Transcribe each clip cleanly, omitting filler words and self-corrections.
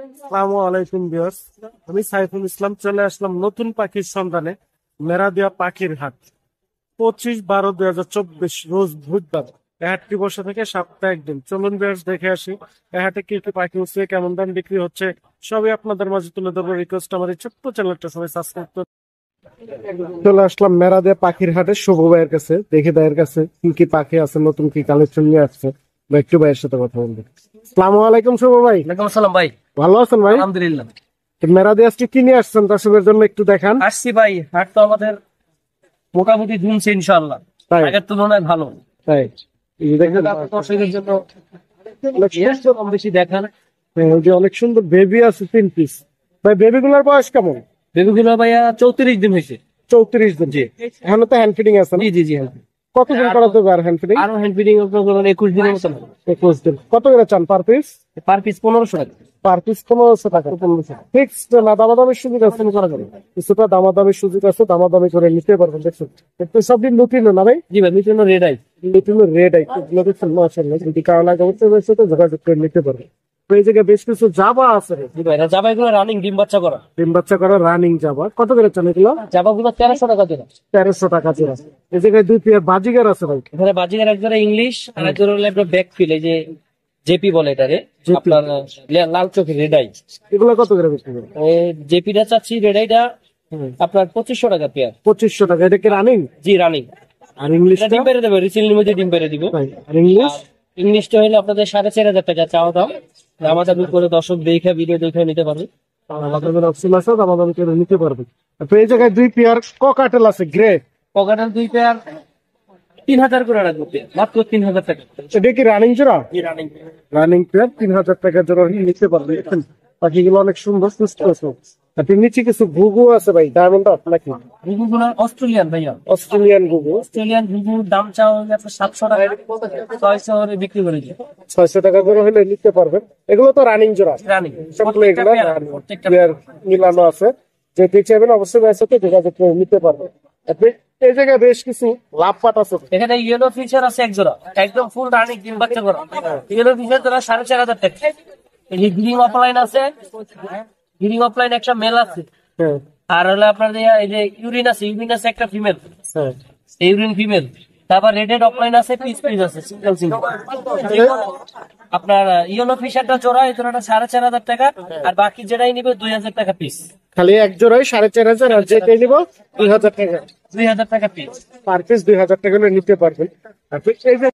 আসসালামু আলাইকুম ভিউয়ার্স, আমি সাইফুল ইসলাম চলে আসলাম নতুন পাখির সন্ধানে। মেরাদিয়া পাখির হাট 25/12/2024 রোজ বুধবার। এই হাটটি বসে থেকে সপ্তাহে একদিন। চলুন ভিউয়ার্স দেখে আসি এই হাটে কি কি পাখি হচ্ছে, কেমন দাম বিক্রি হচ্ছে, সবই আপনাদের মাঝে তুলে ধরবো। রিকোয়েস্ট আমার এই ছোট্ট চ্যানেলটা সবাই সাবস্ক্রাইব করে। চলে আসলাম মেরাদিয়া পাখির হাটে শুভ ভাইয়ের কাছে, দেখি ভাইয়ের কাছে কি কি পাখি আছে, নতুন কি কালেকশন নিয়ে আসছে। একটু ভাইয়ের সাথে কথা বলবো। আসসালামু আলাইকুম শুভ ভাই। ওয়ালাইকুম আসসালাম ভাই। ভালো আছেন ভাই? আলহামদুলিল্লাহ। মেরাদি আজকে কি নিয়ে আসছেন দর্শকের জন্য একটু দেখান। আসছি ভাই, হাট তো আমাদের মোটামুটি জমছে ইনশাআল্লাহ, তাই আগের তুলনায় ভালো। তাই এই যে দেখেন, দর্শকদের জন্য অনেক সুন্দর, কম বেশি দেখান। এই যে অনেক সুন্দর বেবি আছে 3 পিস। ভাই বেবি গুলার বয়স কেমন? বেবিগুলো ভাইয়া 34 দিন হয়েছে। 34 দিন। জি এখনো তো হ্যান্ড ফিডিং আছে না? জি জি জি হ্যাঁ। কতদিন করাতে হবে আর হ্যান্ড ফিডিং? আরো হ্যান্ড ফিডিং 21 দিনের মতো। 21 দিন। কত করে চান পার পিস? পার পিস 1500 টাকা। পার পিস 1500 টাকা। 1500 ফিক্সড না দামাদামির সুযোগ আছে? করা যাবে। কিছুটা দামাদামির সুযোগ আছে, দামাদামি করে নিতে পারবেন। দেখুন একটু সব দিন লুটিনো না ভাই? জি ভাই, mission red eye. Lutino red eye এগুলো দেখুন মাশাআল্লাহ। যদি কারো লাগে অবশ্যই তো যোগাযোগ করে নিতে পারবেন। তো এই জায়গায় বেশ কিছু জাবা আছে। জি ভাই, জাবা এগুলো রানিং ডিম বাচ্চা করা। ডিম বাচ্চা করা রানিং জাবা। কত করে চান এগুলো? জাবাগুলো 1300 টাকা জোড়া। 1300 টাকা জোড়া। এই জায়গায় 2 পেয়ার বাজিগার আছে ভাই। এখানে বাজিগার এক জোড়া ইংলিশ আর এক জোড়া হলো একটা ব্যাক ফিল, এই যে জেপি বলে এটারে। আপনার লাল চোখের রেড আই। এগুলো কত করে বিক্রি করেন? জেপিটা চাচ্ছি রেড আইটা আপনার 2500 টাকা পেয়ার। 2500 টাকা। এটা কি রানিং? জি রানিং। আর ইংলিশটা? ডিম পেরে দেবে, রিসিলির মধ্যে ডিম পেরে দিব। আর ইংলিশ? ইংলিশটা হলে আপনাদের 4500 টাকা চাওয়া দাম। আমাদের করে দর্শক দেখে ভিডিও দেখে নিতে পারবে। আমাদের অপশন আছে, দামাদামি করে নিতে পারবেন। তো এই জায়গায় 2 পেয়ার ককাটেল আছে গ্রে। পকেটের 2 পেয়ার 3000 করে রাখবো পেয়ার, মাত্র 3000 টাকা। এটা কি রানিং জোড়া? জি রানিং। রানিং পেয়ার 3000 টাকা জোড়া নিতে পারবেন। দেখেন পাখিগুলো অনেক সুন্দর সুস্থ আছে। আর নিচে কিছু ঘুঘু আছে ভাই, ডায়মন্ড আপ নাকি? ঘুঘুগুলো অস্ট্রেলিয়ান ভাইয়া। অস্ট্রেলিয়ান ঘুঘু। অস্ট্রেলিয়ান ঘুঘুর দাম চাও আপনার 700 টাকা, 600 করে বিক্রি করে দিই। 600 টাকা করে হলে নিতে পারবেন। এগুলো তো রানিং জোড়া। রানিং সবগুলো এগুলো পেয়ার মিলানো আছে। যেতে চাইবেন অবশ্যই ভাইয়ের সাথে যোগাযোগ করে নিতে পারবেন। আপনি এই জায়গায় বেশ কিছু লাভ পাট আছে। এখানে ইয়েলো ফিশার আছে এক জোড়া, একদম ফুল রানিং ডিম বাচ্চা করা। ইয়েলো ফিশার জোড়া 4500 টাকা। এই যে গ্রিন অফলাইন আছে, গ্রিন অফলাইন একটা মেল আছে। হ্যাঁ আর হলো আপনার এই যে ইউরিন আছে, ইউরিন আছে একটা ফিমেল, হ্যাঁ। Urine female. তারপর রেডেড অফলাইন আছে, পিস পিস আছে, সিঙ্গেল সিঙ্গেল। আপনার ইয়েলো ফিশারটা জোড়া, এই জোড়াটা 4500 টাকা। আর বাকি যেটাই নিবে 2000 টাকা পিস। খালি এক জোড়ায় 4500, আর যেটাই নিব 2000 টাকা। 2000 টাকা পিস। পার পিস 2000 টাকা করে নিতে পারবেন। আপনি এই যে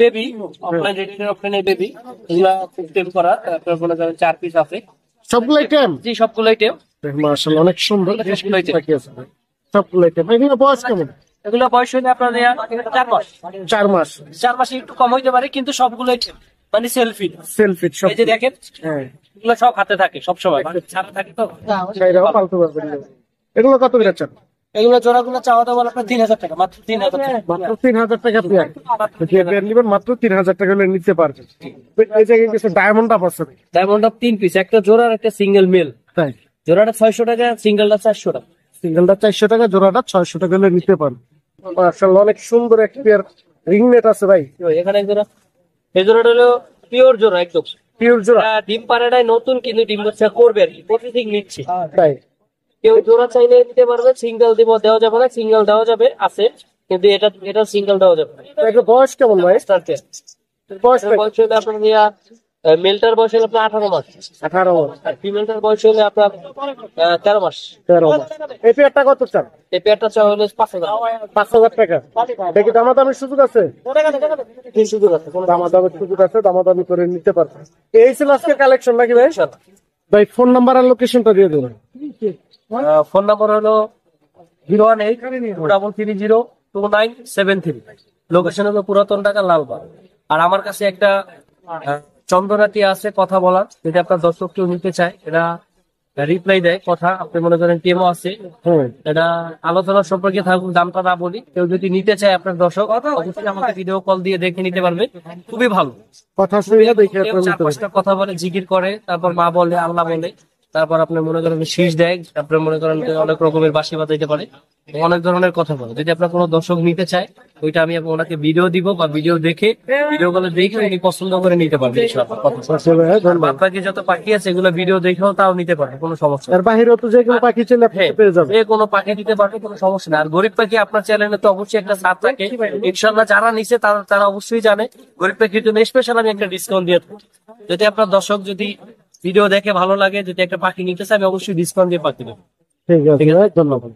বেবি অফলাইন, রেডেড অফলাইনের বেবি, এগুলা খুব টেম করা। আপনার বলে যাবেন 4 পিস আছে। সবগুলো আইটেম? জি সবগুলো আইটেম। মাশাআল্লাহ অনেক সুন্দর সবগুলো item। পাখি আছে। সবগুলো আইটেম। এগুলো বয়স কেমন? এগুলো বয়স হইলে আপনার 4 মাস। 4 মাস। 4 মাসে একটু কম হইতে পারে, কিন্তু সবগুলো item মানে সেলফি। সেলফি সব। এই যে দেখেন, হ্যাঁ এগুলো সব হাতে থাকে সব সময়, মানে ছাড়া থাকে তো। সেইরাও পালতে পারবেন। এগুলো কত করে চান? এগুলো জোড়াগুলো চাওয়া দাম আপনার 3000 টাকা, মাত্র 3000 টাকা। মাত্র 3000 টাকা পেয়ার। যে পেয়ার নিবেন মাত্র 3000 টাকা হলে নিতে পারবেন। এই জায়গায় কিছু ডায়মন্ড আপ আছে। ডায়মন্ড অফ 3 পিস, একটা জোড়া আর একটা সিঙ্গেল মেল। তাই জোড়াটা 600 টাকা, সিঙ্গেলটা 400 টাকা। সিঙ্গেলটা 400 টাকা, জোড়াটা 600 টাকা হলে নিতে পারবেন। মাশাআল্লাহ অনেক সুন্দর এক পেয়ার রিং নেট আছে ভাই। এখানে এক জোড়া, এই জোড়াটা হলো পিওর জোড়া, একদম পিওর জোড়া। ডিম পাড়াটাই নতুন, কিন্তু ডিম বাচ্চা করবে আর কি, প্রতিদিন নিচ্ছে। তাই কেউ জোড়া চাইলে নিতে পারবে, সিঙ্গেল দেওয়া যাবে না, সিঙ্গেল দেওয়া যাবে আছে, কিন্তু এটা সিঙ্গেল দেওয়া যাবে না। এটা বয়স কেমন ভাই? বয়স বয়স হলে আপনার মেলটার বয়স হলে আপনার 18 মাস, 18 মাস। আর ফিমেলটার বয়স হলে আপনার 13 মাস। 13 মাস। এই পেয়ারটা কত চান? এই পেয়ারটা চাওয়া হলে 5000। 5000 টাকা। দেখি দামাদামির সুযোগ আছে? সুযোগ আছে, দামাদামির সুযোগ আছে, দামাদামি করে নিতে পারবেন। এই ছিল আজকের কালেকশন নাকি ভাই? ভাই ফোন নাম্বার আর লোকেশনটা দিয়ে দেবেন। ফোন নাম্বার হলো 018-230-2973। লোকেশন হলো পুরাতন ঢাকা লালবাগ। আর আমার কাছে একটা চন্দনাটি আছে কথা বলার, যদি আপনার দর্শক কেউ নিতে চায়, এটা রিপ্লাই দেয় কথা। আপনি মনে করেন টেমও আছে, এটা আলোচনা সম্পর্কে থাকুক, দামটা না বলি। কেউ যদি নিতে চায় আপনার দর্শক, অবশ্যই আমাকে ভিডিও কল দিয়ে দেখে নিতে পারবে। খুবই ভালো কথা শুনে দেখে 4-5টা কথা বলে, জিকির করে, তারপর মা বলে, আল্লাহ বলে, তারপর আপনি মনে করেন শীষ দেয়, আপনার মনে করেন যে অনেক রকমের বাঁশি বাজাইতে পারে, অনেক ধরনের কথা বলে। যদি আপনার কোনো দর্শক নিতে চায়, ওইটা আমি ওনাকে ভিডিও দিব, বা ভিডিও দেখে ভিডিওগুলো দেখে উনি পছন্দ করে নিতে পারবেন ইনশাআল্লাহ। আচ্ছা ভাইয়া, ধন্যবাদ। বাকি যত পাখি আছে এগুলো ভিডিও দেখেও তাও নিতে পারবে, কোনো সমস্যা নেই। এর বাহিরেও তো যে কোনো পাখি ছেলে পেয়ে যাবে। যে কোনো পাখি দিতে পারবে, কোনো সমস্যা নেই। আর গরিব পাখি আপনার চ্যানেলে তো অবশ্যই একটা ছাড় থাকে ইনশাআল্লাহ। যারা নিছে তারা অবশ্যই জানে গরিব পাখির জন্য স্পেশাল আমি একটা ডিসকাউন্ট দিয়ে থাকি। যদি আপনার দর্শক যদি ভিডিও দেখে ভালো লাগে, যদি একটা পাখি নিতে চাই, আমি অবশ্যই ডিসকাউন্ট দিয়ে পাখি দেবো। ঠিক আছে ভাই, ধন্যবাদ।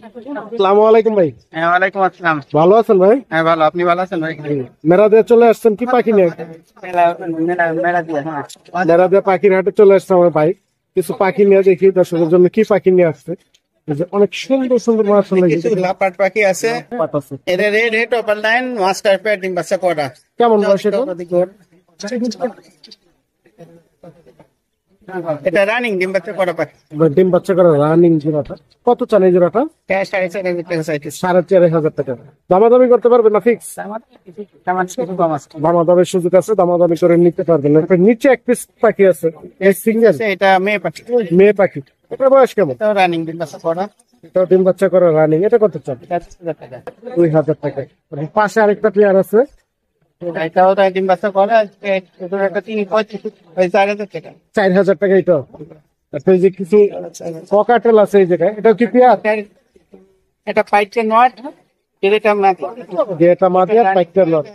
আসসালামু আলাইকুম ভাই। হ্যাঁ, ওয়ালাইকুম আসসালাম। ভালো আছেন ভাই? হ্যাঁ, ভালো। আপনি ভালো আছেন ভাই? মেরা দিয়ে চলে আসছেন কি পাখি নিয়ে? মেলা দিয়ে, হ্যাঁ। মেরা দিয়ে পাখির হাটে চলে আসছে আমার ভাই। কিছু পাখি নিয়ে দেখি দর্শকের জন্য কি পাখি নিয়ে আসছে। এই যে অনেক সুন্দর সুন্দর মাশাআল্লাহ কিছু লাপাট পাখি আছে। পাঠাচ্ছে। এটা রেড হেড ওপার লাইন মাস্টার পেয়ার ডিম বাচ্চা করা। কেমন বয়স এটা? এটা রানিং ডিম বাচ্চা করা পাখি। ডিম বাচ্চা করা রানিং জোড়াটা কত চান এই জোড়াটা? 4,500 টাকা চাইতেছে। 4,500 টাকা। দামাদামি করতে পারবেন না ফিক্স? দামাদামির সুযোগ আছে, দামাদামি করে নিতে পারবেন। এরপর নিচে এক পিস পাখি আছে, এই সিঙ্গেল এটা মেয়ে পাখি। মেয়ে পাখি। এটার বয়স কেমন? এটাও রানিং ডিম বাচ্চা করা। এটা ডিম বাচ্চা করা রানিং। এটা কত চান? 4,000 টাকা। 2,000 টাকা। পাশে আরেকটা প্লেয়ার আছে, এটাও তাই ডিম বাচ্চা করা। এটা একটা 3,35 ওই 4,000 টাকা। 4,000 টাকা। এটা তারপর এই যে কিছু ককাটেল আছে এই জায়গায়, এটা কি পেয়ার? এটা পাইটে নট, এটা মাছ। যে এটা মাঝে পাইকার লট,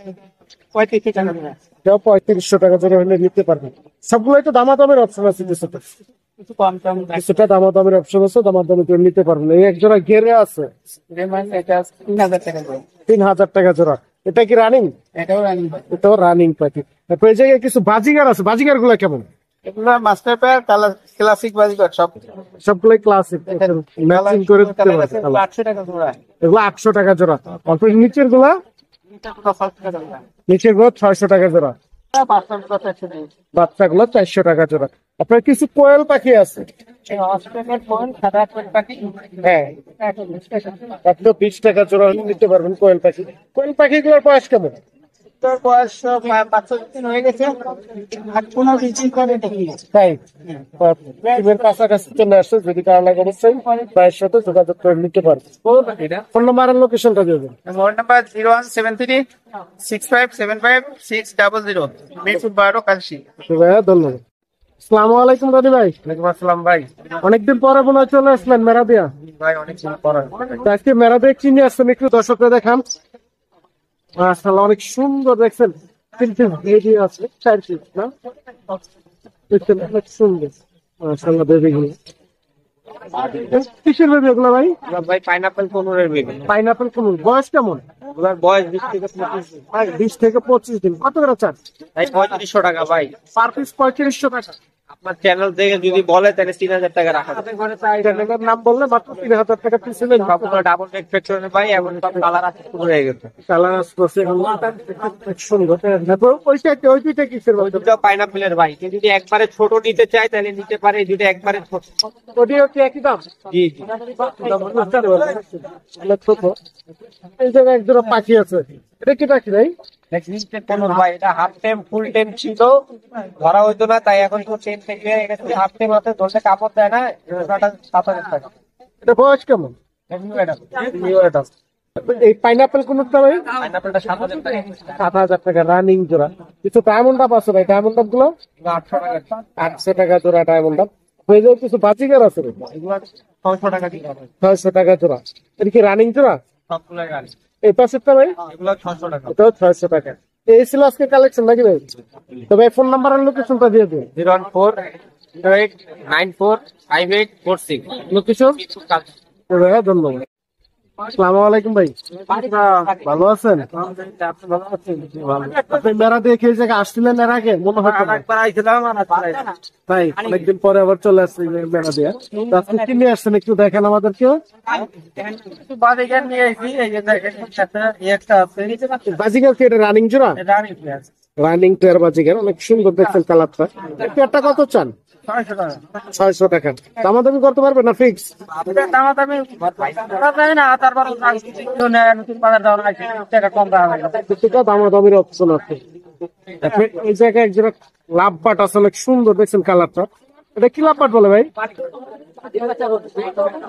35 টাকা করে। এটাও 3,500 টাকা জোড়া হলে নিতে পারবেন। সবগুলোই তো দামাদামের অপশন আছে, কিছুটা কিছু কম কম কিছুটা দামাদামের অপশন আছে, দামাদামি করে নিতে পারবেন। এই এক জোড়া গেরে আছে, এটা 3,000 টাকা করে। 3,000 টাকা জোড়া। এটা কি রানিং? এটাও রানিং। এটাও রানিং পাখি। তারপর এই জায়গায় কিছু বাজিগার আছে, বাজিগার গুলা কেমন? এগুলা মাস্টার পেয়ার কালার ক্লাসিক বাজিকর সব। সবগুলোই ক্লাসিক, ম্যাচিং করে দিতে পারবেন। 800 টাকা জোড়া। এগুলো 800 টাকা জোড়া। তারপর নিচের গুলা, নিচের গুলো 600 টাকা জোড়া। বাচ্চাগুলো 400 টাকা জোড়া। আপনার কিছু কোয়েল পাখি আছে, হ্যাঁ, 20 টাকা জোড়া হলে নিতে পারবেন কোয়েল পাখি। কোয়েল পাখিগুলোর বয়স কেমন? তোর বয়স 5-6 দিন হয়ে গেছে। আর কোনো রিচিং করে দেখি। তাই টিমের কাছাকাছি চলে আসছে, যদি কারো লাগে অবশ্যই ভাইয়ের সাথে যোগাযোগ করে নিতে পারবেন। ফোন নাম্বার আর লোকেশনটা দিয়ে দেবেন। Mobile number 0173-6575-600, Mirpur 12 Kalshi. ভাইয়া ধন্যবাদ। আসসালামু আলাইকুম রানি ভাই। ওয়ালাইকুম আসসালাম ভাই। অনেকদিন পরে মনে হয় চলে আসলেন মেরা দিয়া। ভাই অনেক দিন পর। তো আজকে মেরা দিয়ে কি নিয়ে আসছেন একটু দর্শকরা দেখান। মাশাআল্লাহ, অনেক সুন্দর দেখছেন। 3 পিস বেবি আছে, 4 পিস না? দেখছেন অনেক সুন্দর। মাশাআল্লাহ বেবি গুলো। কিসের বেবি এগুলো ভাই? ভাই পাইনাপল কোনুরের বেবি। পাইনাপেল কোন বয়স কেমন? ওনার বয়স 20 থেকে 25 দিন। 20 থেকে 25 দিন। কত করে চান? ভাই 3500 টাকা ভাই। পার পিস 3500 টাকা। আপনার চ্যানেল থেকে যদি বলে তাহলে 3000 টাকা রাখা যাবে। চ্যানেলের নাম বললে মাত্র 3,000 টাকা পিস নেবেন। সবগুলো ডাবল রেড ফ্যাক্টরি ভাই, এখন সব কালার আছে শুরু হয়ে গেছে। কালার আসছে এখন সুন্দর। তারপর ওই দুইটা কিসের ওই দুটো পাইনাপলের ভাই, কেউ যদি একবারে ছোট নিতে চায় তাহলে নিতে পারে, এই দুটো একবারে ছোট। ওটিও কি একই দাম? জি জি। ছোট। এই জায়গায় এক জোড়া পাখি আছে, এটা কি পাখি ভাই? কোনুর ভাই, এটা হাফ টাইম ফুল টাইম ছিল, ধরা হইতো না, তাই এখন তো চেন থেকে হাফ টাইম আছে, ধরলে কাপড় দেয় না। ওটা 7,000 টাকা। এটা বয়স কেমন? New adult. এই পাইনাপেল কোনটা ভাই? পাইনাপলটা 7,000 টাকা। 7,000 টাকা রানিং জোড়া। কিছু ডায়মন্ড আপ আছে ভাই, ডায়মন্ড আপ গুলো 800 টাকা। 800 টাকা জোড়া ডায়মন্ড আপ। হয়ে যায় কিছু বাজিগার আছে ভাই, এগুলো 600 টাকা দিতে হবে। 600 টাকা জোড়া। এটা কি রানিং জোড়া? সবগুলো গাড়ি। এই পাশেরটা ভাই? এগুলো 600 টাকা। এটাও 600 টাকা। এই ছিল আজকে কালেকশন নাকি ভাই? তো ভাই ফোন নাম্বার আর লোকেশনটা দিয়ে দিন। 01408945846। লোকেশন? ভাইয়া ধন্যবাদ। আসসালামু আলাইকুম ভাই। ভালো আছেন? আপনি মেরা দেখে এই জায়গায় আসছিলেন এর আগে মনে হয় তো না। তাই অনেকদিন পরে আবার চলে আসছে এই মেরা দিয়ে। তো আপনি কি নিয়ে আসছেন একটু দেখেন আমাদেরকে। বাজিগার কি এটা রানিং জোড়া? রানিং প্লেয়ার বাজিগার, অনেক সুন্দর দেখছেন কালারটা। একটা কত চান? 600 টাকা। দামাদামি করতে পারবেন না ফিক্স? কিছুটা দামাদামির অপশন আছে। এই জায়গায় একজোড়া লাভ বাট আছে, অনেক সুন্দর দেখছেন কালারটা। এটা কি লাভবাট বলে ভাই?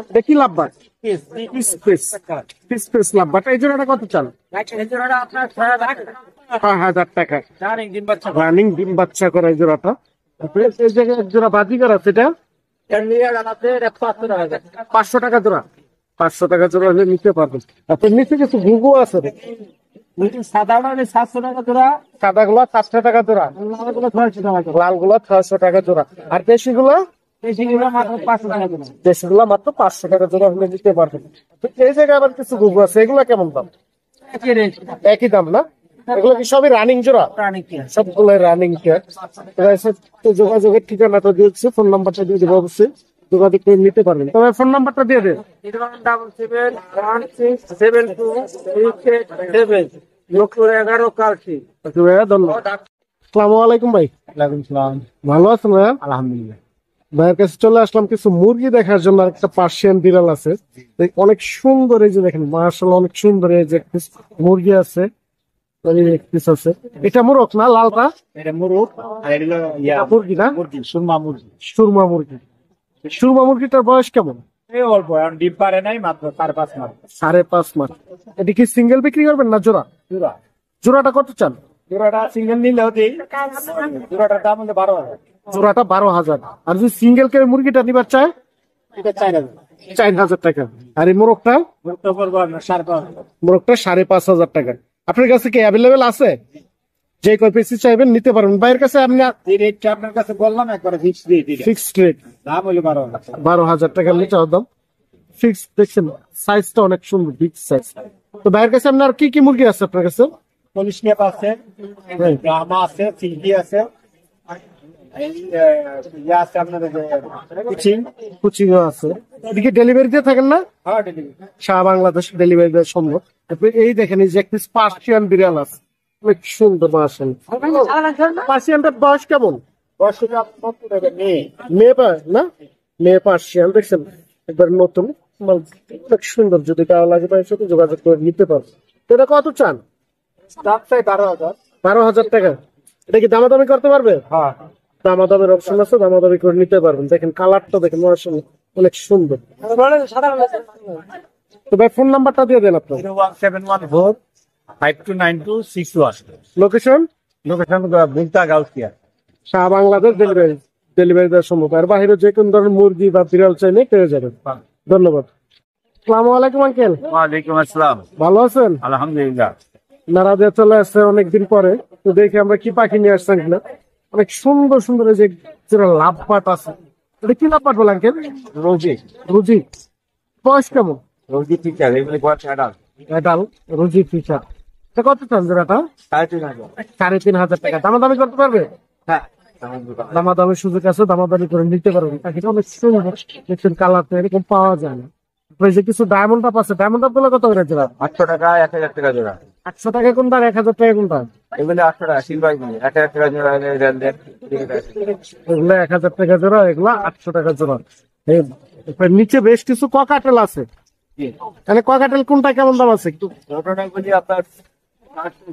এটা কি লাভবাট? পিস পিস পিস পিস লাভবাট। এই জোড়াটা কত চান? আপনার 6,000 টাকা। ডিম বাচ্চা রানিং ডিম বাচ্চা করা এই জোড়াটা। তারপরে এই জায়গায় এক জোড়া বাজিগার আছে, এটা 500 টাকা জোড়া। 500 টাকা জোড়া হলে নিতে পারবেন। তারপরে নিচে কিছু ঘুঘু আছে, সাদা 700 টাকা জোড়া, সাদা গুলা 400 টাকা জোড়া, লাল গুলা 600 টাকা জোড়া, আর দেশি গুলা মাত্র 500 টাকা জোড়া। দেশি গুলা মাত্র 500 টাকা জোড়া হলে নিতে পারবেন। তো এই জায়গায় আবার কিছু ঘুঘু আছে, এগুলা কেমন দাম? একই দাম না? এগুলো কি সবই রানিং জোড়া? সবগুলো রানিং যোগাযোগের ঠিকানাটা দিয়েছে, ফোন নাম্বারটা দিয়ে দেবো, অবশ্যই যোগাযোগ করে নিতে পারবেন। তবে ফোন নাম্বারটা দিয়ে দেন। 771667 কালসি। ধন্যবাদ। আসসালামু আলাইকুম ভাই, ভালো আছেন ভাইয়া? আলহামদুলিল্লাহ। ভাইয়ের কাছে চলে আসলাম কিছু মুরগি দেখার জন্য। আর একটা পার্সিয়ান বিড়াল আছে, অনেক সুন্দর। এই যে দেখেন, মাশাআল্লাহ অনেক সুন্দর। এই যে মুরগি আছে, আছে। এটা মোরগ না, লালটা? এটা মুরগ, আর এটা মুরগি না, মুরগি, সুরমা মুরগি। সুরমা মুরগি। সুরমা মুরগিটার বয়স কেমন? এই অল্প, এখন ডিম পারে নাই, মাত্র 4-5 মাস। 5.5 মাস। এটা কি সিঙ্গেল বিক্রি করবেন না জোড়া? জোড়া। জোড়াটা কত চান? জোড়াটা সিঙ্গেল নিলে হতেই, জোড়াটার দাম হলো 12,000। জোড়াটা 12,000। আর যদি সিঙ্গেল কেউ মুরগিটা নিবার চায়, এটা 4,000। 4,000 টাকা। আর এই মোরগটা? মুরগটা পড়বো আপনার 5,500। মোরগটা 5,500 টাকা। আপনার কাছে কি অ্যাভেলেবেল আছে? যে কয় পিস চাইবেন নিতে পারবেন। বাইরের কাছে আপনি যে রেটটা আপনার কাছে বললাম, একবারে ফিক্সড রেট। ফিক্সড রেট, দাম হলো 12,000। 12,000 টাকা নিচে দাম ফিক্সড। দেখছেন সাইজটা অনেক সুন্দর, বিগ সাইজ। তো বাইরের কাছে আপনার কি কি মুরগি আছে আপনার কাছে? পলিশ ক্যাপ আছে, ব্রাহ্মা আছে, সিল্কি আছে, ইয়ে আছে আপনার কুচিং। কুচিং আছে। এদিকে ডেলিভারি দিয়ে থাকেন না? হ্যাঁ, ডেলিভারি। সারা বাংলাদেশ ডেলিভারি দেওয়া সম্ভব। তারপরে এই দেখেন, এই যে একটা পার্সিয়ান বিড়াল আছে, অনেক সুন্দর পার্সিয়ানটার বয়স কেমন? বয়সটা আপনার মেয়ে। মেয়ে না, মেয়ে পার্সিয়ান। দেখছেন একবার নতুন, অনেক সুন্দর। যদি তাও লাগে ভাইয়ের সাথে যোগাযোগ করে নিতে পারবো। তো এটা কত চান? দাম চাই 12,000। 12,000 টাকা। এটা কি দামাদামি করতে পারবে? হ্যাঁ। দামাদামের অপশন আছে, দামাদামি করে নিতে পারবেন। দেখেন কালারটা দেখেন, মাশাআল্লাহ অনেক সুন্দর। তো ভাই ফোন নাম্বারটা দিয়ে দেন আপনার। 01714529261। লোকেশন? লোকেশন বুলতা গাউসিয়া। সারা বাংলাদেশ ডেলিভারি দেওয়া সম্ভব। আর বাইরে যে কোন ধরনের মুরগি বা বিড়াল চাইলে পেয়ে যাবেন। ধন্যবাদ। আসসালামু আলাইকুম আঙ্কেল। ওয়ালাইকুম আসসালাম। ভালো আছেন? আলহামদুলিল্লাহ। নারাদে চলে আসছে অনেকদিন পরে। তো দেখি আমরা কি পাখি নিয়ে আসছেন কিনা। অনেক সুন্দর সুন্দর এই যে লাভবাট আছে। এটা কি লাভবাট বলে আঙ্কেল? রোজি। রুজি। বয়স কেমন? রোজি টিচার, এগুলি বয়স অ্যাডাল্ট। এটাল রুজি ফিচার। এটা কত চান জোড়াটা? 3,500। 3,500 টাকা। দামাদামি করতে পারবে? হ্যাঁ। দামাদামি সুযোগ আছে, দামাদামি করে নিতে পারবেন। পাখিটা অনেক সুন্দর। দেখছেন কালারটা এরকম পাওয়া যায় না। তারপরে যে কিছু ডায়মন্ড আপ আছে, ডায়মন্ড আপ গুলো কত করে জোড়া? 800 টাকা, 1,000 টাকা জোড়া। 800 টাকা কোনটা, 1,000 টাকা কোনটা? এগুলি 800 টাকা, সিলভার গুলি 1,000 টাকা জোড়া। এগুলো 1,000 টাকা জোড়া, এগুলো 800 টাকা জোড়া। এরপর নিচে বেশ কিছু ককাটেল আছে। মানে ককাটেল কোনটা কেমন দাম আছে একটু? ছোটটা গুলি আপনার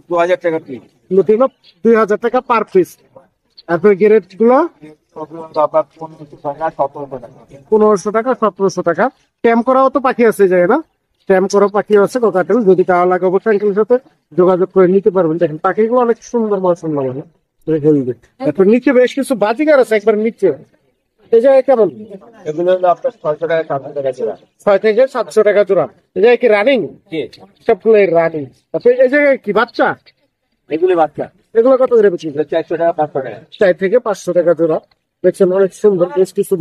2,000 টাকা পিস। 2,000 টাকা পার পিস। তারপরে গ্রেড গুলো 1,500 টাকা, 1,700 টাকা। ট্যাম করাও তো পাখি আছে যায় না? ট্যাম করা পাখি আছে ককাটেল। যদি টাওয়া লাগে অবশ্যই আঙ্কেলের সাথে যোগাযোগ করে নিতে পারবেন। দেখেন পাখিগুলো অনেক সুন্দর, মাশাআল্লাহ। তারপর নিচে বেশ কিছু বাজিগার আছে, একবার নিচে। এই জায়গায় কেমন? এগুলো হলো আপনার 600 টাকা, 700 টাকা জোড়া। 6 থেকে 700 টাকা জোড়া। এই জায়গায় কি রানিং? সবগুলো রানিং। তারপরে এই জায়গায় কি বাচ্চা? এগুলি বাচ্চা। এগুলো কত করে বিক্রি? 400 টাকা, 500 টাকা। 4 থেকে 500 টাকা জোড়া। দেখছেন অনেক সুন্দর বেশ কিছু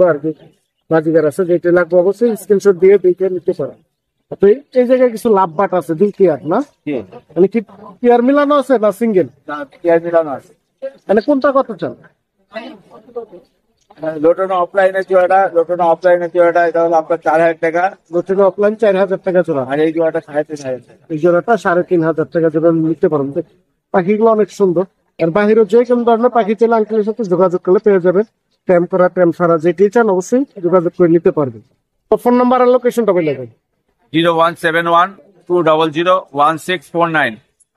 বাজিগার আছে। যেটা লাগবে অবশ্যই স্ক্রিনশট দিয়ে দেখে নিতে পারেন। তারপরে এই জায়গায় কিছু লাভ বাট আছে, 2 পেয়ার না? মানে কি পেয়ার মিলানো আছে না সিঙ্গেল? পেঁয়াজ মিলানো আছে। মানে কোনটা কত চান? লোটন অফলাইনের জোড়াটা, এটা হলো আপনার 4,000 টাকা। নতুন অফলাইন 4,000 টাকা জোড়া। আর এই জোড়াটা 3,500 টাকা। এই জোড়াটা 3,500 টাকা জোড়া নিতে পারবেন। পাখিগুলো অনেক সুন্দর। আর বাহিরে যে কোন ধরনের পাখি চাইলে আঙ্কেলের সাথে যোগাযোগ করলে পেয়ে যাবেন। ট্যাম করা, ট্যাম ছাড়া যেটি চান অবশ্যই যোগাযোগ করে নিতে পারবেন। ফোন নাম্বার আর লোকেশনটা বলে দেবেন। 01712001,649।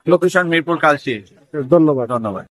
লোকেশন মিরপুর কালসি। ধন্যবাদ। ধন্যবাদ।